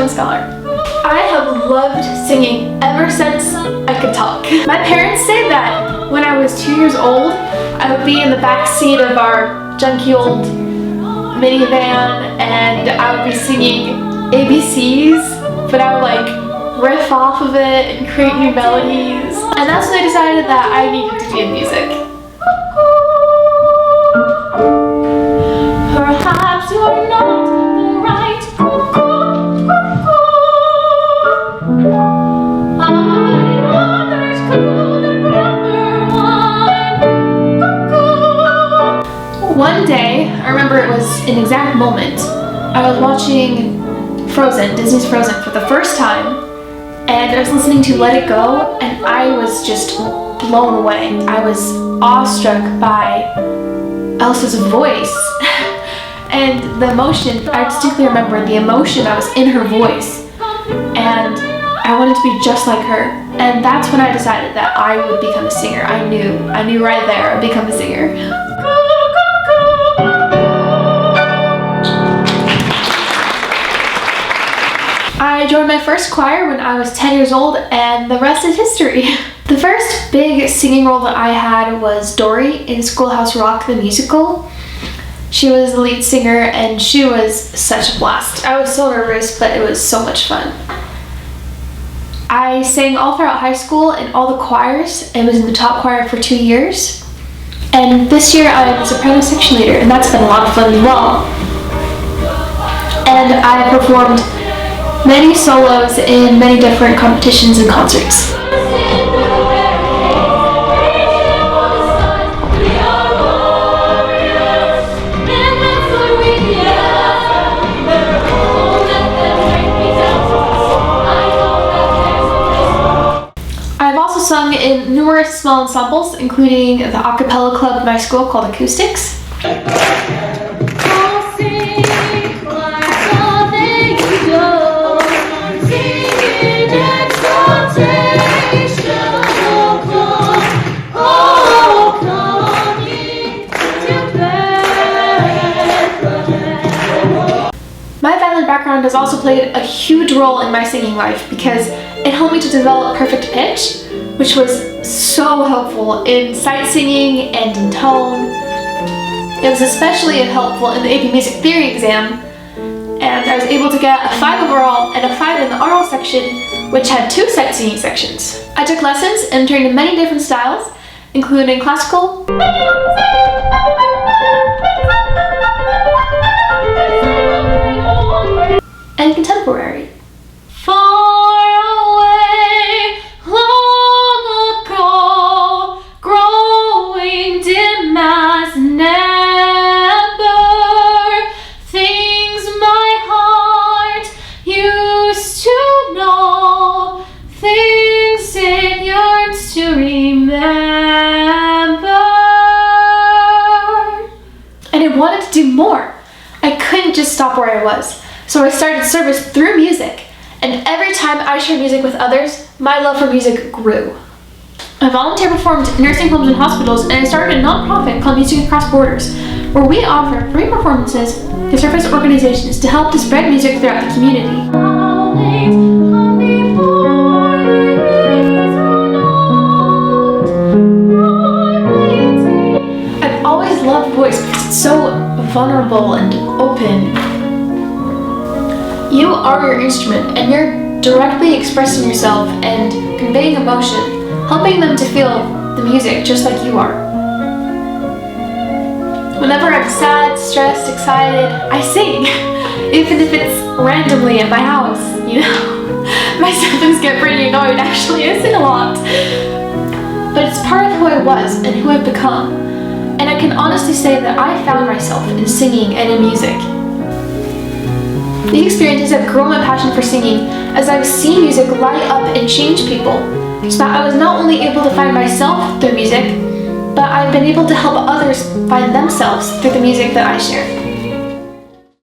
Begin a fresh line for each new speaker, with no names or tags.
Excellent scholar. I have loved singing ever since I could talk. My parents say that when I was 2 years old, I would be in the back seat of our junky old minivan and I would be singing ABCs, but I would like riff off of it and create new melodies. And that's when I decided that I needed to be in music. Perhaps you're not the right One day, I remember it was an exact moment, I was watching Frozen, Disney's Frozen, for the first time, and I was listening to Let It Go, and I was just blown away. I was awestruck by Elsa's voice, and the emotion, I distinctly remember the emotion that was in her voice, and I wanted to be just like her, and that's when I decided that I would become a singer. I knew right there I'd become a singer. I joined my first choir when I was 10 years old, and the rest is history. The first big singing role that I had was Dory in Schoolhouse Rock the musical. She was the lead singer and she was such a blast. I was so nervous, but it was so much fun. I sang all throughout high school in all the choirs and was in the top choir for 2 years. And this year I'm a soprano section leader, and that's been a lot of fun as well. And I performed many solos in many different competitions and concerts. I've also sung in numerous small ensembles, including the a cappella club at my school called Acoustics. Background has also played a huge role in my singing life because it helped me to develop perfect pitch, which was so helpful in sight singing and in tone. It was especially helpful in the AP Music Theory exam, and I was able to get a 5 overall and a 5 in the oral section, which had 2 sight singing sections. I took lessons and trained in many different styles, including classical, and contemporary. Far away, long ago, growing dim as never, things my heart used to know, things it yearns to remember. And I wanted to do more. I couldn't just stop where I was. So I started service through music, and every time I shared music with others, my love for music grew. I volunteer performed in nursing homes and hospitals, and I started a non-profit called Music Across Borders, where we offer free performances to service organizations to help to spread music throughout the community. I've always loved voice because it's so vulnerable and open. You are your instrument, and you're directly expressing yourself and conveying emotion, helping them to feel the music just like you are. Whenever I'm sad, stressed, excited, I sing, even if it's randomly at my house, you know. My siblings get pretty annoyed, actually. I sing a lot. But it's part of who I was and who I've become, and I can honestly say that I found myself in singing and in music. These experiences have grown my passion for singing as I've seen music light up and change people, so that I was not only able to find myself through music, but I've been able to help others find themselves through the music that I share.